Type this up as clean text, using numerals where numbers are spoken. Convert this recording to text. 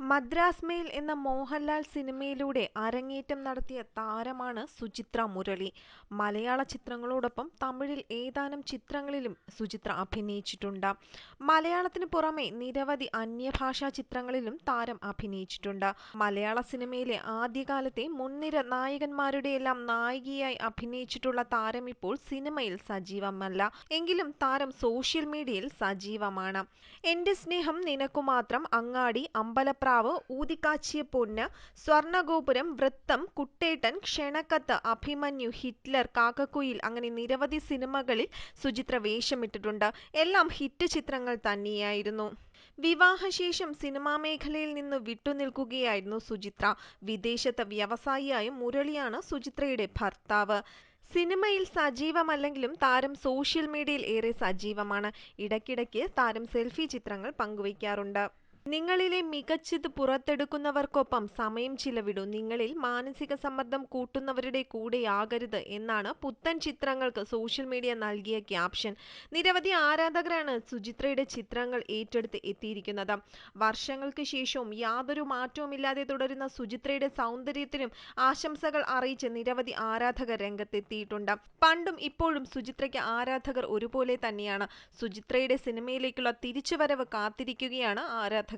Madras mail എന്ന മോഹൻലാൽ സിനിമയിലൂടെ അരങ്ങേറ്റം നടത്തിയ താരമാണ് സുചിത്ര മുരളി. മലയാള ചിത്രങ്ങളോടൊപ്പം തമിഴിൽ ഏതാനും ചിത്രങ്ങളിലും സുചിത്ര അഭിനയിച്ചിട്ടുണ്ട്. മലയാളത്തിന് പുറമെ നിരവധി അന്യഭാഷാ ചിത്രങ്ങളിലും താരം അഭിനയിച്ചിട്ടുണ്ട്. മലയാള സിനിമയിലെ ആദ്യകാലത്തെ മുൻനിര നായകന്മാരുടെയെല്ലാം നായികയായി അഭിനയിച്ചിട്ടുള്ള താരം ഇപ്പോൾ സിനിമയിൽ സജീവമല്ല. എങ്കിലും താരം സോഷ്യൽ മീഡിയയിൽ സജീവമാണ്. എന്റെ സ്നേഹം നിനക്കുമാത്രം, അങ്ങാടി, അമ്പലപ്രാവ്, ഊതിക്കാച്ചിയ പൊന്ന്, സ്വർണഗോപുരം, വൃത്തം, കുട്ടേട്ടൻ, ക്ഷണക്കത്ത്, അഭിമന്യു, ഹിറ്റ്ലർ, കാക്കക്കുയിൽ അങ്ങനെ നിരവധി സിനിമകളിൽ സുചിത്ര വേഷമിട്ടിട്ടുണ്ട്. എല്ലാം ഹിറ്റ് ചിത്രങ്ങൾ തന്നെയായിരുന്നു. വിവാഹശേഷം സിനിമാ മേഖലയിൽ നിന്ന് വിട്ടുനിൽക്കുകയായിരുന്നു സുചിത്ര. വിദേശത്ത് വ്യവസായിയായും മുരളിയാണ് സുചിത്രയുടെ ഭർത്താവ്. സിനിമയിൽ സജീവമല്ലെങ്കിലും താരം സോഷ്യൽ മീഡിയയിൽ ഏറെ സജീവമാണ്. ഇടയ്ക്കിടയ്ക്ക് താരം സെൽഫി ചിത്രങ്ങൾ പങ്കുവയ്ക്കാറുണ്ട്. നിങ്ങളിലെ മികച്ചത് പുറത്തെടുക്കുന്നവർക്കൊപ്പം സമയം ചിലവിടൂ. നിങ്ങളിൽ മാനസിക സമ്മർദ്ദം കൂട്ടുന്നവരുടെ കൂടെയാകരുത് എന്നാണ് പുത്തൻ ചിത്രങ്ങൾക്ക് സോഷ്യൽ മീഡിയ നൽകിയ ക്യാപ്ഷൻ. നിരവധി ആരാധകരാണ് സുചിത്രയുടെ ചിത്രങ്ങൾ ഏറ്റെടുത്ത് എത്തിയിരിക്കുന്നത്. വർഷങ്ങൾക്ക് ശേഷവും യാതൊരു മാറ്റവുമില്ലാതെ തുടരുന്ന സുചിത്രയുടെ സൗന്ദര്യത്തിനും ആശംസകൾ അറിയിച്ച് നിരവധി ആരാധകർ രംഗത്തെത്തിയിട്ടുണ്ട്. പണ്ടും ഇപ്പോഴും സുചിത്രയ്ക്ക് ആരാധകർ ഒരുപോലെ തന്നെയാണ്. സുചിത്രയുടെ സിനിമയിലേക്കുള്ള തിരിച്ചുവരവ് കാത്തിരിക്കുകയാണ് ആരാധകർ.